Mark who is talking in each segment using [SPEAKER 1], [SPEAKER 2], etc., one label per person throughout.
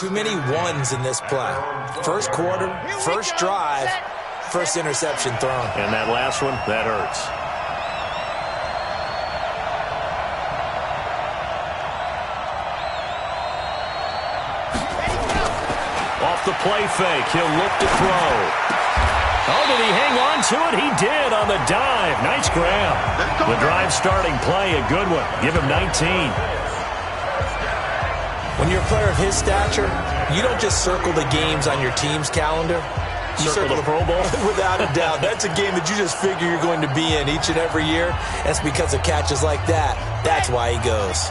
[SPEAKER 1] Too many ones in this play. First quarter, first drive, first interception thrown.
[SPEAKER 2] And that last one, that hurts. Off the play fake, he'll look to throw. Oh, did he hang on to it? He did on the dive. Nice grab. The drive starting play, a good one. Give him 19.
[SPEAKER 1] When you're a player of his stature, you don't just circle the games on your team's calendar. You
[SPEAKER 2] circle the Pro Bowl?
[SPEAKER 1] Without a doubt. That's a game that you just figure you're going to be in each and every year. That's because of catches like that. That's why he goes.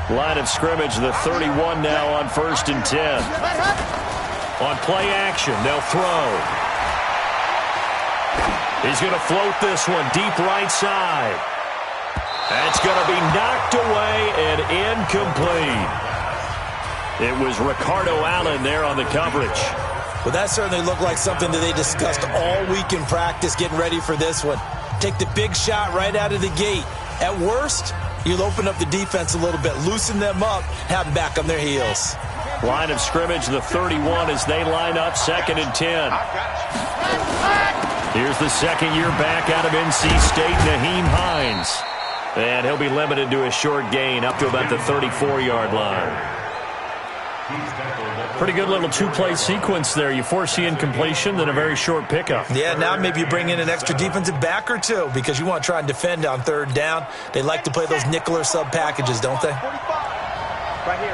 [SPEAKER 2] Line of scrimmage, the 31 now on 1st and 10. On play action, they'll throw. He's going to float this one deep right side. That's going to be knocked away and incomplete. It was Ricardo Allen there on the coverage.
[SPEAKER 1] Well, that certainly looked like something that they discussed all week in practice getting ready for this one. Take the big shot right out of the gate. At worst, you'll open up the defense a little bit, loosen them up, have them back on their heels.
[SPEAKER 2] Line of scrimmage, the 31 as they line up 2nd and 10. Here's the second-year back out of NC State, Naheem Hines. And he'll be limited to a short gain up to about the 34-yard line. Pretty good little two-play sequence there. You force the incompletion, then a very short pickup.
[SPEAKER 1] Yeah, now maybe you bring in an extra defensive back or two because you want to try and defend on 3rd down. They like to play those nickel or sub packages, don't they?
[SPEAKER 3] Right here.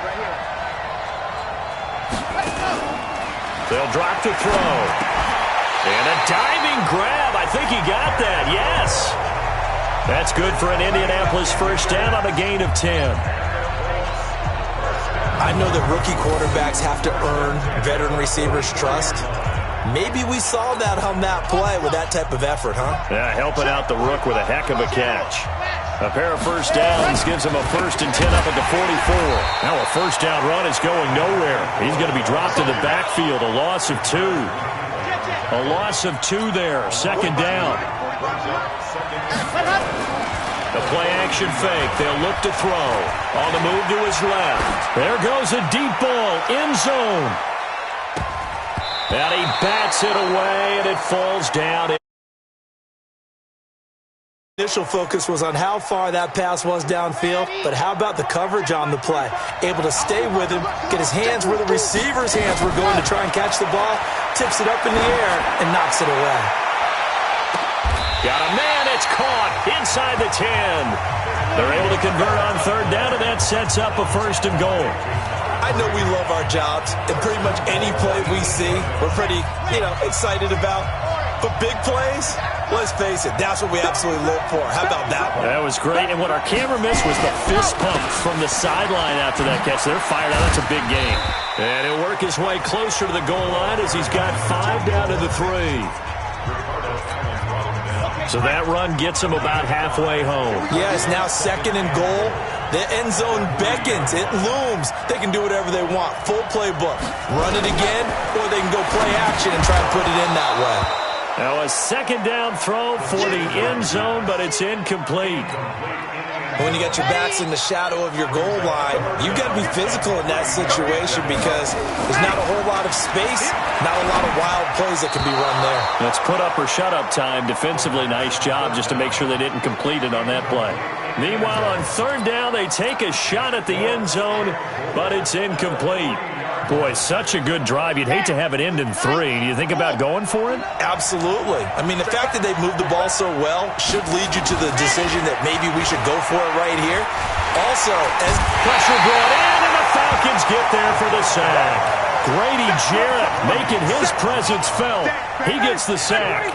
[SPEAKER 2] They'll drop to throw. And a diving grab. I think he got that. Yes. That's good for an Indianapolis first down on a gain of 10.
[SPEAKER 1] I know that rookie quarterbacks have to earn veteran receivers' trust. Maybe we saw that on that play with that type of effort, huh?
[SPEAKER 2] Yeah, helping out the rook with a heck of a catch. A pair of first downs gives him a 1st and 10 up at the 44. Now a first down run is going nowhere. He's going to be dropped to the backfield, a loss of 2. A loss of 2 there, 2nd down. The play-action fake. They'll look to throw. On the move to his left. There goes a deep ball. End zone. And he bats it away, and it falls down.
[SPEAKER 1] Initial focus was on how far that pass was downfield, but how about the coverage on the play? Able to stay with him, get his hands where the receiver's hands were going to try and catch the ball, tips it up in the air, and knocks it away.
[SPEAKER 2] Got a man, it's caught inside the 10. They're able to convert on 3rd down, and that sets up a 1st and goal.
[SPEAKER 1] I know we love our jobs, and pretty much any play we see, we're pretty, excited about. But big plays, let's face it, that's what we absolutely live for. How about that one?
[SPEAKER 2] That was great, and what our camera missed was the fist pump from the sideline after that catch. They're fired out. That's a big game. And he'll work his way closer to the goal line as he's got 5 down to the 3. So that run gets him about halfway home.
[SPEAKER 1] Yeah, it's now 2nd and goal. The end zone beckons. It looms. They can do whatever they want. Full playbook. Run it again, or they can go play action and try to put it in that way.
[SPEAKER 2] Now a 2nd down throw for the end zone, but it's incomplete.
[SPEAKER 1] When you got your backs in the shadow of your goal line, you've got to be physical in that situation because there's not a whole lot of space, not a lot of wild plays that can be run there.
[SPEAKER 2] That's put up or shut up time. Defensively, nice job just to make sure they didn't complete it on that play. Meanwhile, on 3rd down, they take a shot at the end zone, but it's incomplete. Boy, such a good drive. You'd hate to have it end in 3. Do you think about going for it?
[SPEAKER 1] Absolutely. I mean, the fact that they've moved the ball so well should lead you to the decision that maybe we should go for it right here. Also, as
[SPEAKER 2] pressure brought in, and the Falcons get there for the sack. Grady Jarrett making his presence felt. He gets the sack.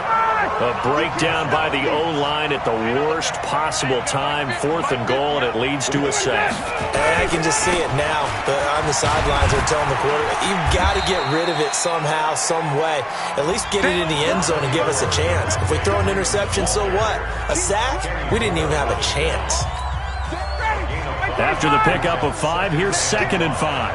[SPEAKER 2] A breakdown by the O-line at the worst possible time. 4th and goal, and it leads to a sack.
[SPEAKER 1] I can just see it now. On the sidelines, they're telling the quarterback, you've got to get rid of it somehow, some way. At least get it in the end zone and give us a chance. If we throw an interception, so what? A sack? We didn't even have a chance.
[SPEAKER 2] After the pickup of 5, here's 2nd and 5.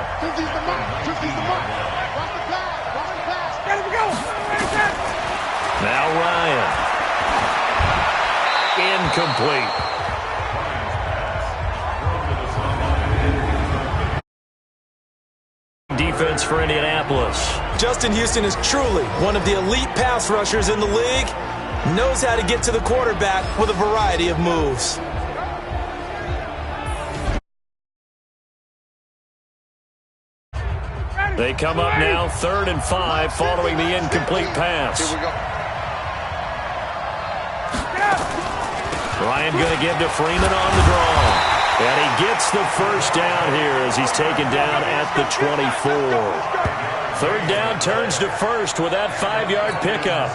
[SPEAKER 2] Now Ryan. Incomplete. for Indianapolis.
[SPEAKER 1] Justin Houston is truly one of the elite pass rushers in the league. Knows how to get to the quarterback with a variety of moves.
[SPEAKER 2] They come up now 3rd and 5 following the incomplete pass.
[SPEAKER 3] Here we go.
[SPEAKER 2] Ryan going to give to Freeman on the draw. And he gets the first down here as he's taken down at the 24. 3rd down turns to first with that 5-yard pickup.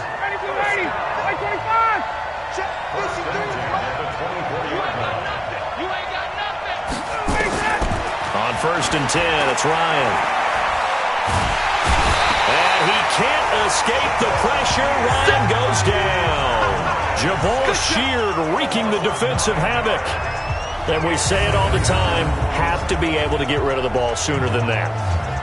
[SPEAKER 2] On 1st and 10, it's Ryan. And he can't escape the pressure. Ryan goes down. Jabal Sheard wreaking the defensive havoc. And we say it all the time, have to be able to get rid of the ball sooner than that.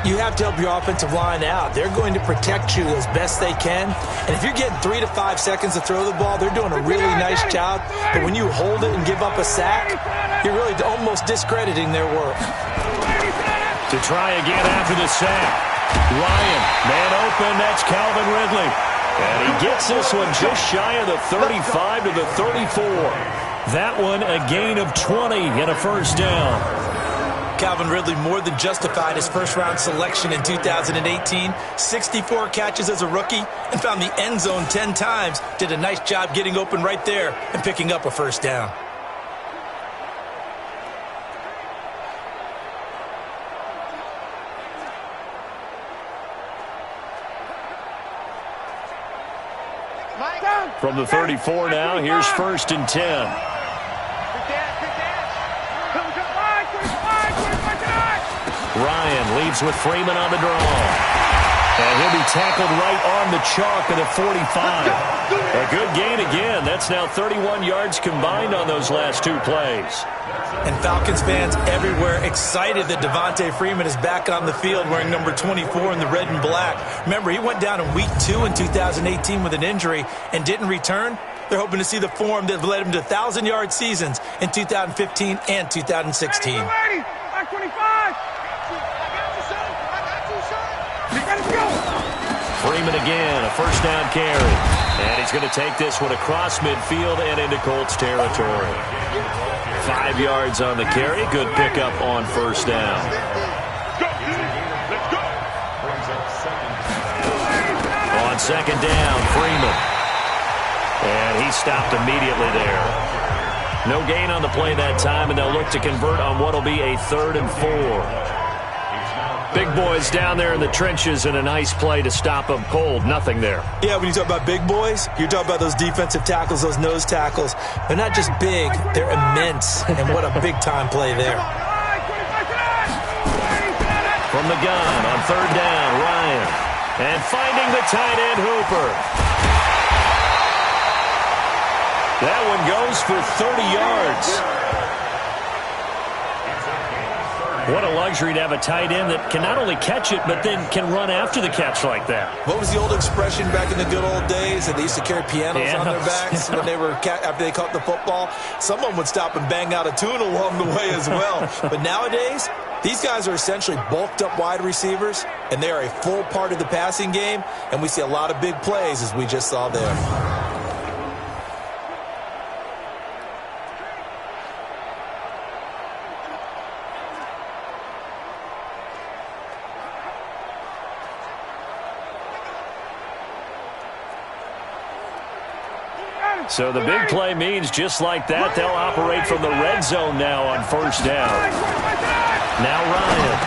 [SPEAKER 1] You have to help your offensive line out. They're going to protect you as best they can. And if you're getting 3 to 5 seconds to throw the ball, they're doing a really nice job. But when you hold it and give up a sack, you're really almost discrediting their work.
[SPEAKER 2] To try again after the sack. Ryan, man open, that's Calvin Ridley. And he gets this one just shy of the 35 to the 34. That one a gain of 20 and a first down.
[SPEAKER 1] Calvin Ridley more than justified his first-round selection in 2018. 64 catches as a rookie and found the end zone 10 times. Did a nice job getting open right there and picking up a first down.
[SPEAKER 2] From the 34 now, here's 1st and 10. Ryan leads with Freeman on the draw. And he'll be tackled right on the chalk of the 45. A good gain again. That's now 31 yards combined on those last 2 plays.
[SPEAKER 1] And Falcons fans everywhere excited that Devontae Freeman is back on the field wearing number 24 in the red and black. Remember, he went down in week 2 in 2018 with an injury and didn't return. They're hoping to see the form that led him to 1,000-yard seasons in 2015 and 2016.
[SPEAKER 2] Freeman again, a first down carry. And he's going to take this one across midfield and into Colts territory. 5 yards on the carry. Good pickup on first down. On 2nd down, Freeman. And he stopped immediately there. No gain on the play that time, and they'll look to convert on what will be a 3rd and 4. Big boys down there in the trenches and a nice play to stop them cold. Nothing there.
[SPEAKER 1] Yeah, when you talk about big boys, you're talking about those defensive tackles, those nose tackles. They're not just big, they're immense. And what a big-time play there.
[SPEAKER 2] From the gun on 3rd down, Ryan. And finding the tight end, Hooper. That one goes for 30 yards. What a luxury to have a tight end that can not only catch it, but then can run after the catch like that.
[SPEAKER 1] What was the old expression back in the good old days that they used to carry pianos on their backs when they were after they caught the football? Someone would stop and bang out a tune along the way as well. But nowadays, these guys are essentially bulked up wide receivers, and they are a full part of the passing game, and we see a lot of big plays as we just saw there.
[SPEAKER 2] So the big play means just like that, they'll operate from the red zone now on first down. Now Ryan.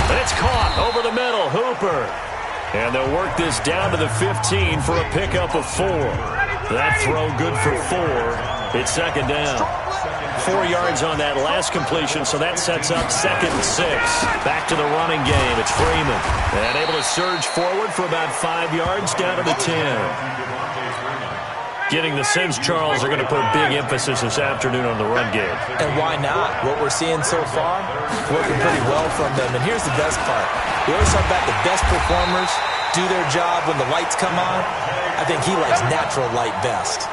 [SPEAKER 2] And it's caught over the middle. Hooper. And they'll work this down to the 15 for a pickup of 4. That throw good for 4. It's second down. 4 yards on that last completion, so that sets up 2nd and 6. Back to the running game. It's Freeman. And able to surge forward for about 5 yards down to the 10. Getting the sense Charles are going to put big emphasis this afternoon on the run game.
[SPEAKER 1] And why not? What we're seeing so far, working pretty well from them. And here's the best part. We always talk about the best performers do their job when the lights come on. I think he likes natural light best.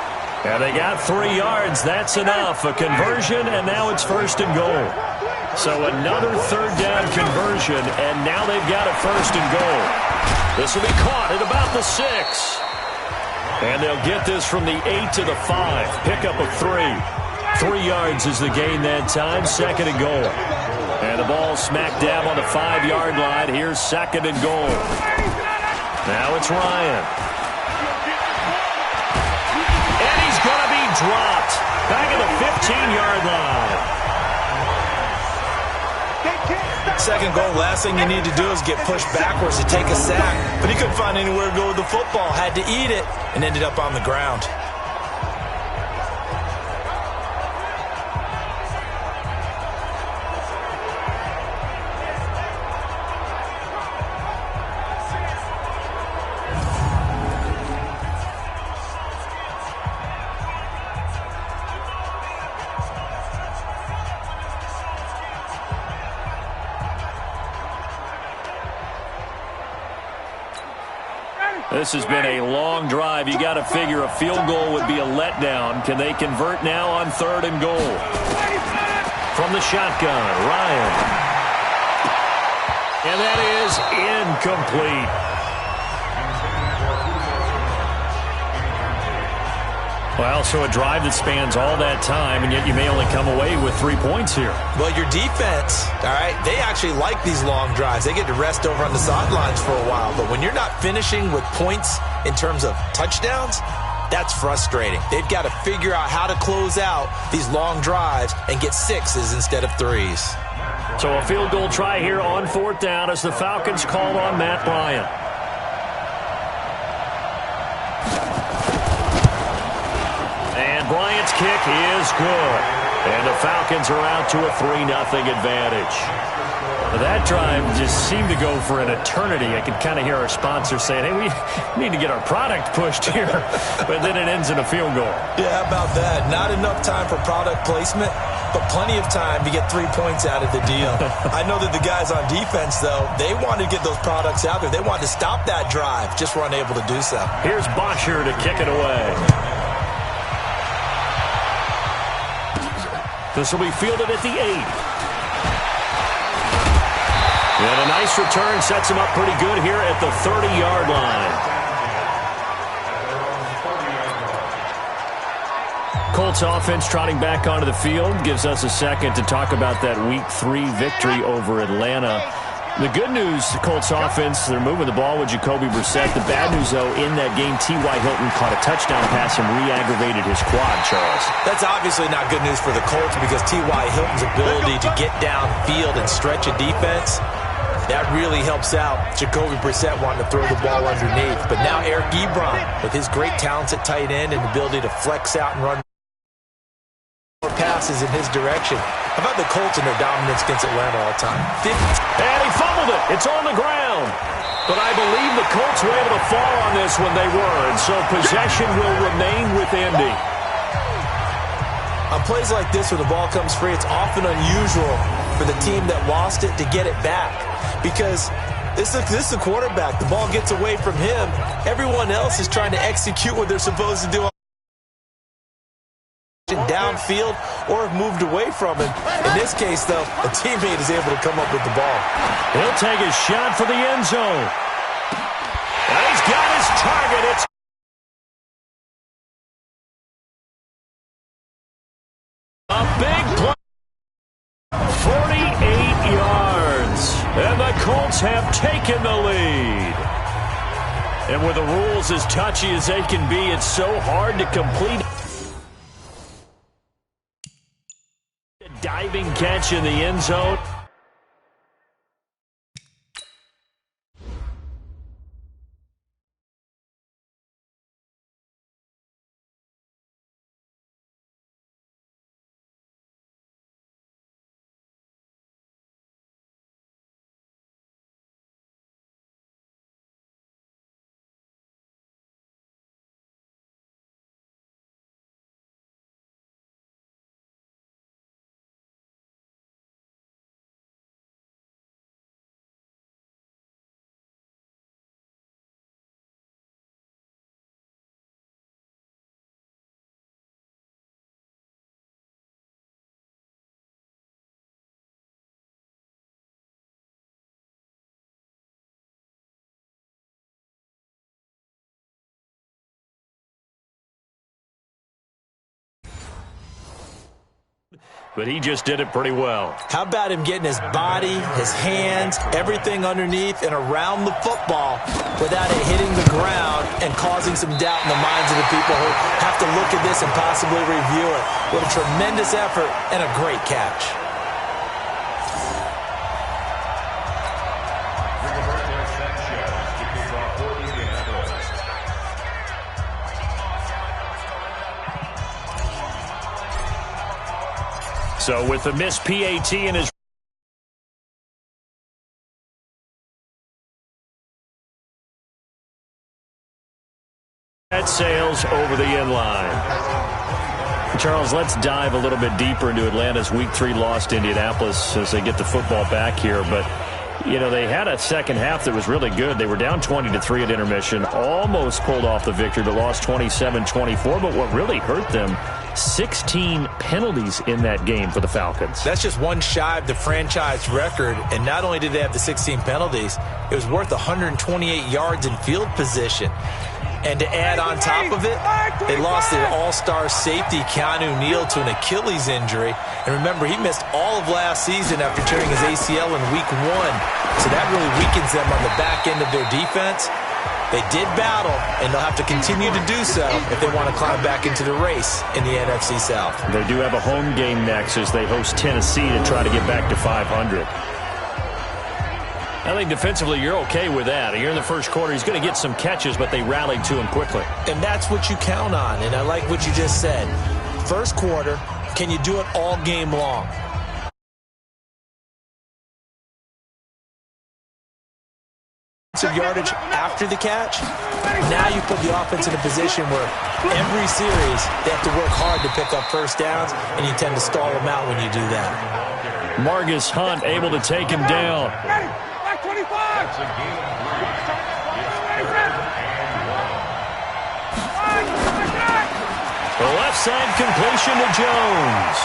[SPEAKER 2] And they got 3 yards. That's enough. A conversion, and now it's 1st and goal. So another 3rd down conversion, and now they've got a 1st and goal. This will be caught at about the 6. And they'll get this from the 8 to the 5. Pickup of 3. 3 yards is the gain that time. 2nd and goal. And the ball smack dab on the 5-yard line. Here's 2nd and goal. Now it's Ryan. And he's going to be dropped. Back at the 15-yard line.
[SPEAKER 1] 2nd goal, last thing you need to do is get pushed backwards to take a sack. But he couldn't find anywhere to go with the football. Had to eat it and ended up on the ground.
[SPEAKER 2] This has been a long drive. You got to figure a field goal would be a letdown. Can they convert now on 3rd and goal? From the shotgun, Ryan. And that is incomplete. Well, so a drive that spans all that time, and yet you may only come away with 3 points here.
[SPEAKER 1] Well, your defense, all right, they actually like these long drives. They get to rest over on the sidelines for a while. But when you're not finishing with points in terms of touchdowns, that's frustrating. They've got to figure out how to close out these long drives and get 6s instead of 3s.
[SPEAKER 2] So a field goal try here on 4th down as the Falcons call on Matt Bryant. Bryant's kick is good. And the Falcons are out to a 3-0 advantage. That drive just seemed to go for an eternity. I could kind of hear our sponsor saying, hey, we need to get our product pushed here. But then it ends in a field goal.
[SPEAKER 1] Yeah, how about that? Not enough time for product placement, but plenty of time to get 3 points out of the deal. I know that the guys on defense, though, they wanted to get those products out there. They wanted to stop that drive, just were unable to do so.
[SPEAKER 2] Here's Bosher to kick it away. This will be fielded at the 8. And a nice return sets him up pretty good here at the 30-yard line. Colts offense trotting back onto the field gives us a second to talk about that Week 3 victory over Atlanta. The good news, the Colts offense, they're moving the ball with Jacoby Brissett. The bad news, though, in that game, T.Y. Hilton caught a touchdown pass and re-aggravated his quad, Charles.
[SPEAKER 1] That's obviously not good news for the Colts because T.Y. Hilton's ability to get downfield and stretch a defense, that really helps out Jacoby Brissett wanting to throw the ball underneath. But now Eric Ebron, with his great talents at tight end and ability to flex out and run more passes in his direction. How about the Colts and their dominance against Atlanta all the time?
[SPEAKER 2] And he fumbled it. It's on the ground. But I believe the Colts were able to fall on this when they were, and so possession will remain with Indy.
[SPEAKER 1] On plays like this where the ball comes free, it's often unusual for the team that lost it to get it back because this is the quarterback. The ball gets away from him. Everyone else is trying to execute what they're supposed to do downfield or have moved away from him. In this case, though, a teammate is able to come up with the ball.
[SPEAKER 2] He'll take a shot for the end zone. And he's got his target. It's a big play. 48 yards. And the Colts have taken the lead. And with the rules as touchy as they can be, it's so hard to complete. Diving catch in the end zone. but he just did it pretty well.
[SPEAKER 1] How about him getting his body, his hands, everything underneath and around the football without it hitting the ground and causing some doubt in the minds of the people who have to look at this and possibly review it. What a tremendous effort and a great catch.
[SPEAKER 2] So with the missed PAT in his sails over the end line. Charles, let's dive a little bit deeper into Atlanta's Week 3 loss to Indianapolis as they get the football back here. But, you know, they had a second half that was really good. They were down 20-3 at intermission, almost pulled off the victory, but lost 27-24. But what really hurt them, 16 penalties in that game for the Falcons.
[SPEAKER 1] That's just one shy of the franchise record, and not only did they have the 16 penalties, it was worth 128 yards in field position. And to add on top of it, they lost their all-star safety, Keanu Neal, to an Achilles injury. And remember, he missed all of last season after tearing his ACL in Week 1. So that really weakens them on the back end of their defense. They did battle, and they'll have to continue to do so if they want to climb back into the race in the NFC South.
[SPEAKER 2] They do have a home game next as they host Tennessee to try to get back to 500. I think defensively you're okay with that. Here in the first quarter, he's going to get some catches, but they rallied to him quickly.
[SPEAKER 1] And that's what you count on, and I like what you just said. First quarter, can you do it all game long? Yardage after the catch. Now you put the offense in a position where every series they have to work hard to pick up first downs, and you tend to stall them out when you do that.
[SPEAKER 2] Margus Hunt able to take him down. The left side completion to Jones.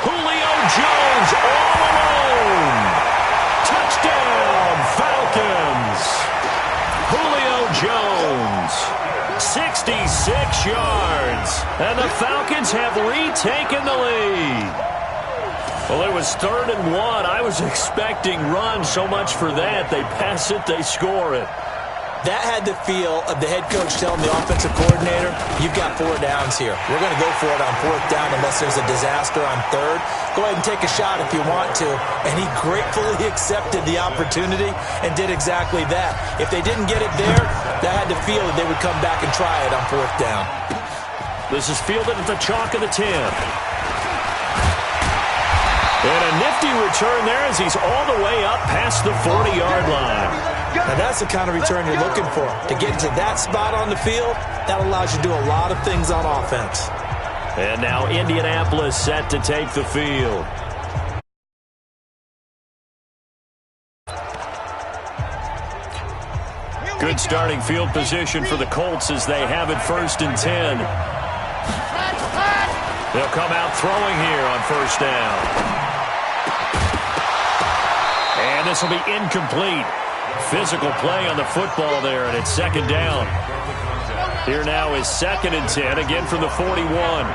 [SPEAKER 2] Julio Jones all alone. Touchdown, Falcons. Julio Jones, 66 yards. And the Falcons have retaken the lead. Well, it was 3rd and 1. I was expecting run, so much for that. They pass it, they score it.
[SPEAKER 1] That had the feel of the head coach telling the offensive coordinator, you've got 4 downs here. We're going to go for it on 4th down unless there's a disaster on 3rd. Go ahead and take a shot if you want to. And he gratefully accepted the opportunity and did exactly that. If they didn't get it there, that had the feel that they would come back and try it on 4th down.
[SPEAKER 2] This is fielded at the chalk of the 10. And a nifty return there as he's all the way up past the 40-yard line.
[SPEAKER 1] Now that's the kind of return you're looking for. To get to that spot on the field, that allows you to do a lot of things on offense.
[SPEAKER 2] And now Indianapolis set to take the field. Good starting field position for the Colts as they have it 1st and 10. They'll come out throwing here on 1st down. And this will be incomplete. Physical play on the football there, and it's 2nd down. Here now is 2nd and 10, again from the 41.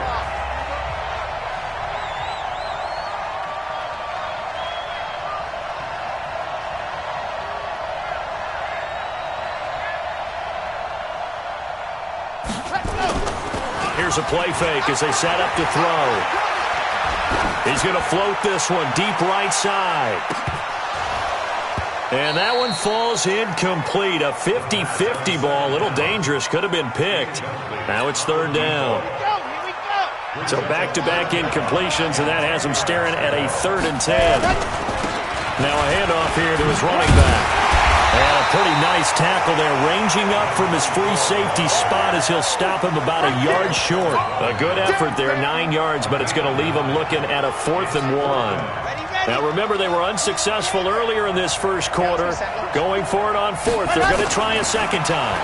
[SPEAKER 2] Here's a play fake as they set up to throw. He's going to float this one deep right side. And that one falls incomplete. A 50-50 ball. A little dangerous. Could have been picked. Now it's 3rd down. So back-to-back incompletions, and that has him staring at a 3rd and 10. Now a handoff here to his running back. And a pretty nice tackle there, ranging up from his free safety spot as he'll stop him about a yard short. A good effort there, 9 yards, but it's going to leave him looking at a 4th and 1. Now, remember, they were unsuccessful earlier in this first quarter. Going for it on 4th. They're going to try a second time.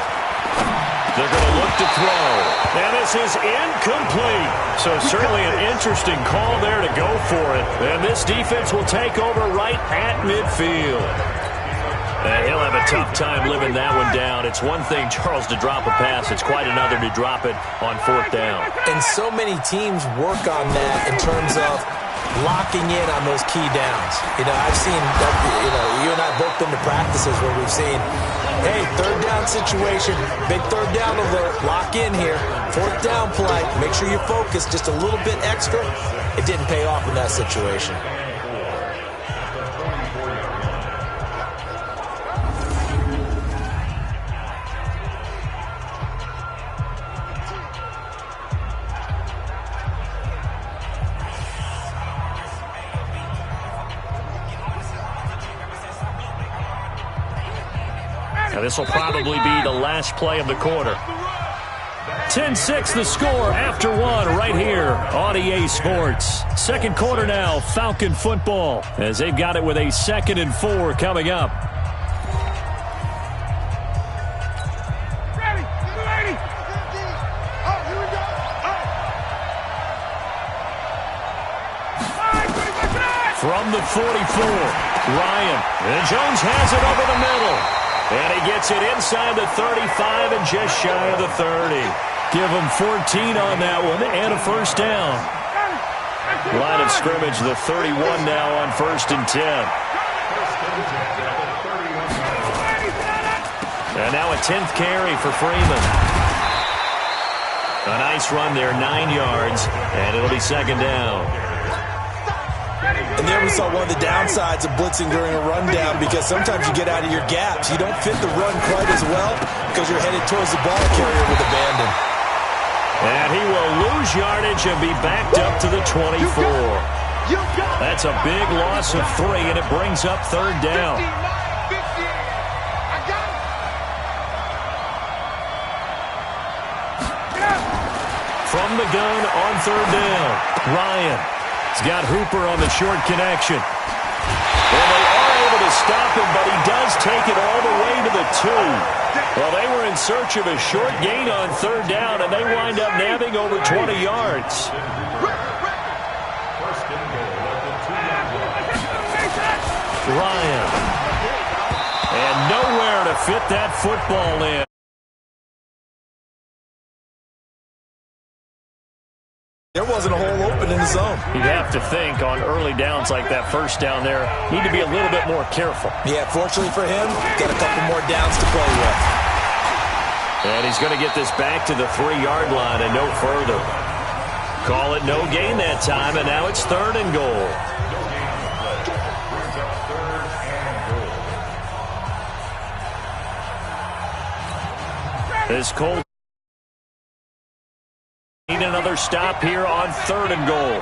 [SPEAKER 2] They're going to look to throw. And this is incomplete. So certainly an interesting call there to go for it. And this defense will take over right at midfield. And he'll have a a tough time living that one down. It's one thing, Charles, to drop a pass. It's quite another to drop it on fourth down.
[SPEAKER 1] And so many teams work on that in terms of locking in on those key downs. I've seen, you and I both been to practices where we've seen, hey, third down situation, big third down alert, lock in here, fourth down play, make sure you focus just a little bit extra. It didn't pay off in that situation.
[SPEAKER 2] Now this will probably be the last play of the quarter. 10-6 the score after one right here on EA Sports. Second quarter now, Falcon football, as they've got it with a 2nd and 4 coming up. From the 44, Ryan. And Jones has it over the middle. And he gets it inside the 35 and just shy of the 30. Give him 14 on that one and a first down. Line of scrimmage, the 31 now on 1st and 10. And now a 10th carry for Freeman. A nice run there, 9 yards, and it'll be 2nd down.
[SPEAKER 1] And there we saw one of the downsides of blitzing during a rundown, because sometimes you get out of your gaps. You don't fit the run quite as well because you're headed towards the ball carrier with abandon.
[SPEAKER 2] And he will lose yardage and be backed up to the 24. That's a big loss of 3, and it brings up 3rd down. From the gun on 3rd down, Ryan. He's got Hooper on the short connection. Well, they are able to stop him, but he does take it all the way to the 2. Well, they were in search of a short gain on 3rd down, and they wind up nabbing over 20 yards. Ryan. And nowhere to fit that football in.
[SPEAKER 1] There wasn't a hole open in the zone.
[SPEAKER 2] You'd have to think on early downs like that, first down there, need to be a little bit more careful.
[SPEAKER 1] Yeah, fortunately for him, got a couple more downs to play with.
[SPEAKER 2] And he's going to get this back to the 3-yard line and no further. Call it no gain that time, and now it's 3rd and goal. This Colt need another stop here on 3rd and goal.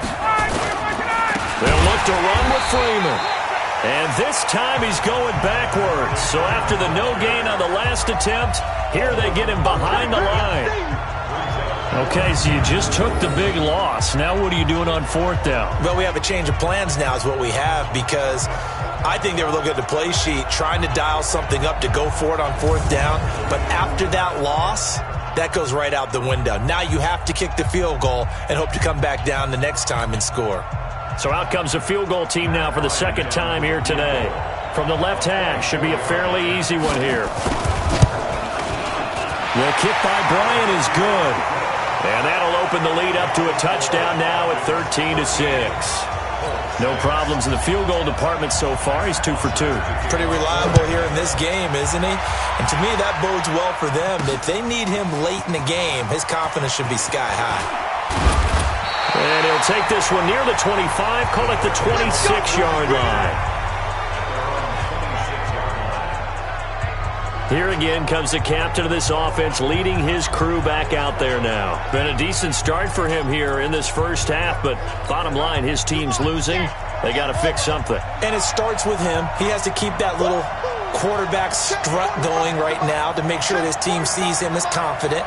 [SPEAKER 2] They'll look to run with Freeman. And this time he's going backwards. So after the no gain on the last attempt, here they get him behind the line. Okay, so you just took the big loss. Now what are you doing on 4th down?
[SPEAKER 1] Well, we have a change of plans now is what we have, because I think they were looking at the play sheet, trying to dial something up to go for it on 4th down. But after that loss, that goes right out the window. Now you have to kick the field goal and hope to come back down the next time and score.
[SPEAKER 2] So out comes a field goal team now for the 2nd time here today. From the left hash, should be a fairly easy one here. The kick by Bryant is good. And that'll open the lead up to a touchdown now at 13-6. No problems in the field goal department so far. He's 2 for 2.
[SPEAKER 1] Pretty reliable here in this game, isn't he? And to me, that bodes well for them. If they need him late in the game, his confidence should be sky high.
[SPEAKER 2] And he'll take this one near the 25, call it the 26-yard line. Here again comes the captain of this offense, leading his crew back out there now. Been a decent start for him here in this first half, but bottom line, his team's losing. They got to fix something.
[SPEAKER 1] And it starts with him. He has to keep that little quarterback strut going right now to make sure his team sees him as confident.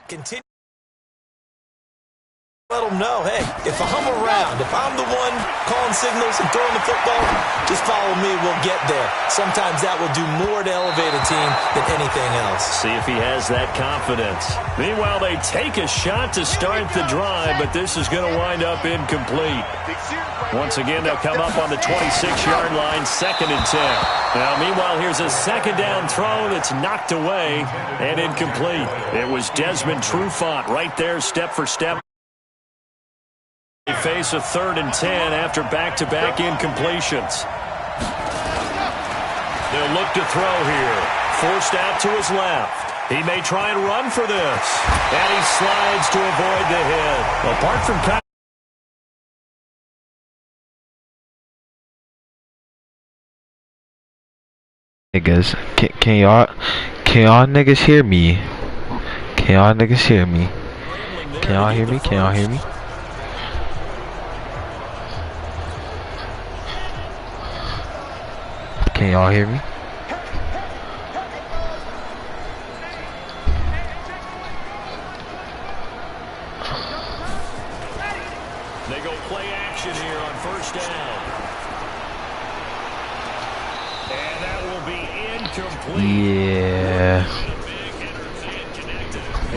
[SPEAKER 1] Continue. Let them know, hey, if I'm around, if I'm the one calling signals and throwing the football, just follow me, we'll get there. Sometimes that will do more to elevate a team than anything else.
[SPEAKER 2] See if he has that confidence. Meanwhile, they take a shot to start the drive, but this is going to wind up incomplete. Once again, they'll come up on the 26-yard line, 2nd and 10. Now, meanwhile, here's a 2nd down throw that's knocked away and incomplete. It was Desmond Trufant right there, step for step. They face a 3rd and 10 after back-to-back incompletions. They'll look to throw here. Forced out to his left. He may try and run for this. And he slides to avoid the hit. Apart from...
[SPEAKER 4] Niggas, can y'all niggas hear me? Can y'all niggas hear me? Can y'all hear me? Can y'all hear me? Can y'all hear me?
[SPEAKER 2] They go play action here on 1st down. And that will be incomplete.
[SPEAKER 4] Yeah.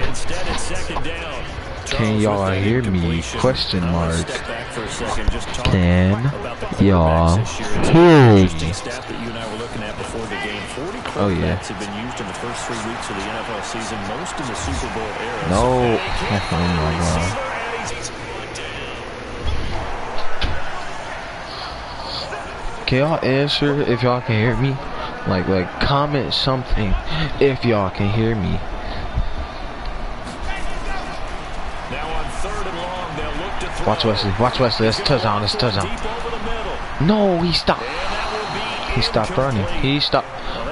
[SPEAKER 2] Instead, it's 2nd down.
[SPEAKER 4] Can y'all hear me? Question mark. Can y'all hear me? Oh yeah.
[SPEAKER 2] Have been used in the first 3 weeks of the NFL season, most in the Super Bowl era.
[SPEAKER 4] No. Oh my god. Can y'all answer if y'all can hear me? Like comment something if y'all can hear me. Watch Wesley. Watch Wesley. That's a touchdown. That's a touchdown. No, he stopped. He stopped running. He stopped.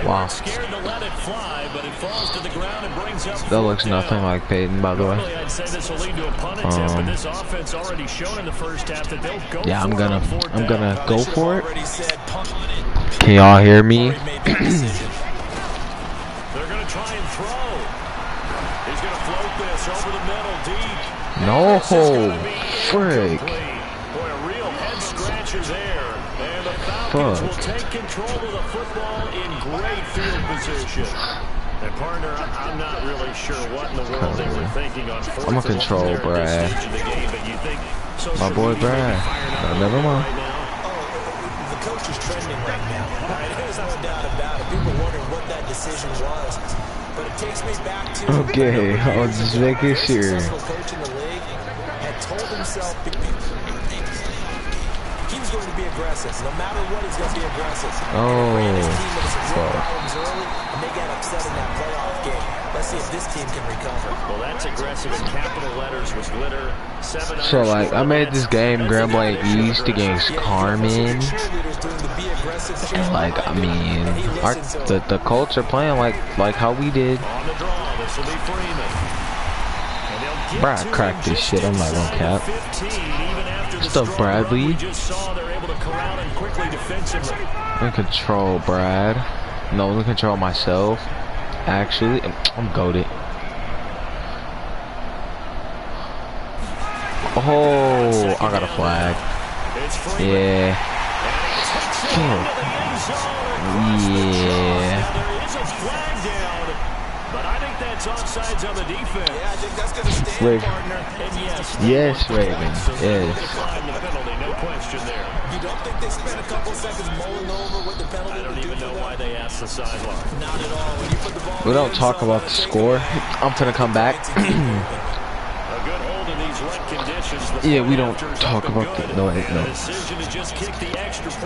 [SPEAKER 4] Wow. That looks nothing like Peyton, by the way. Yeah, I'm gonna go for it. Can y'all hear me?
[SPEAKER 2] They're gonna try and throw. He's gonna float this over the middle deep.
[SPEAKER 4] No, frick.
[SPEAKER 2] Boy, a real head scratcher there. And the Falcons will take control of the football in great field position. And partner, I'm not really sure what in the world they were thinking on 4th.
[SPEAKER 4] I'm gonna control Brad. My boy Brad. Never mind.
[SPEAKER 1] The coach is trending right now. There's no doubt about it. People wondering what that decision was. But it takes me back to
[SPEAKER 4] okay, I was just making sure.
[SPEAKER 1] Coach in the league had told himself he was going to be aggressive. No matter what, he's going to be aggressive.
[SPEAKER 4] Oh,
[SPEAKER 1] problems early, and they get upset in that playoff game. Let's see if this team can recover.
[SPEAKER 2] Well, that's aggressive in capital letters with glitter.
[SPEAKER 4] So like, I made this game Grand Blanc East against Carmen, and like, I mean, the Colts are playing like how we did. Bruh, I cracked this shit. I'm not gonna cap. Stuff, Bradley. In control, Brad. No, in control myself. Actually, I'm goated. Oh, I got a flag. Yeah. Yeah.
[SPEAKER 2] But I think that's offsides on the defense.
[SPEAKER 1] Yeah, I think that's going to stand,
[SPEAKER 4] Raven.
[SPEAKER 1] partner. And
[SPEAKER 4] Yes, Raven. Yes.
[SPEAKER 2] No question there.
[SPEAKER 1] You don't think they spent a couple seconds mulling over what the penalty
[SPEAKER 2] I don't even know why they asked the sideline.
[SPEAKER 1] Not at all. When you put the ball
[SPEAKER 4] We don't talk about the score. I'm gonna come back.
[SPEAKER 2] A good hold in these wet conditions.
[SPEAKER 4] Yeah, we don't talk about the no.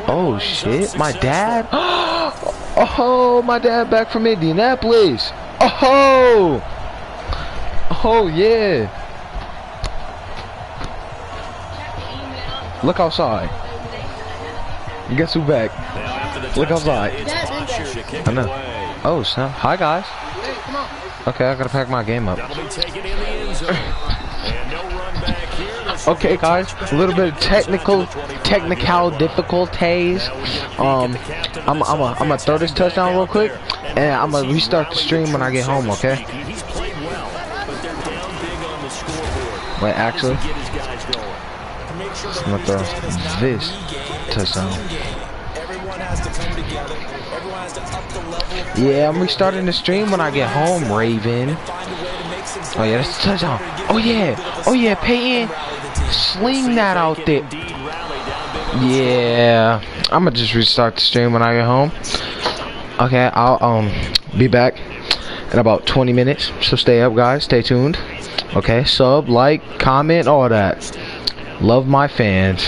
[SPEAKER 4] Oh shit, my dad. Oh, my dad back from Indianapolis. Oh, oh yeah. Look outside. Guess who back? Look outside. I know. Oh snap. Hi guys. Okay, I gotta pack my game up. Okay guys, a little bit of technical difficulties. I'm gonna throw this touchdown real quick, and I'm gonna restart the stream when I get home. Okay. Wait, actually, I'm gonna throw this touchdown. Yeah, I'm restarting the stream when I get home, Raven. Oh yeah, that's a touchdown. Oh yeah, Peyton, sling that out there. Yeah, I'm gonna just restart the stream when I get home. Okay, I'll be back in about 20 minutes. So stay up, guys. Stay tuned. Okay, sub, like, comment, all that. Love my fans.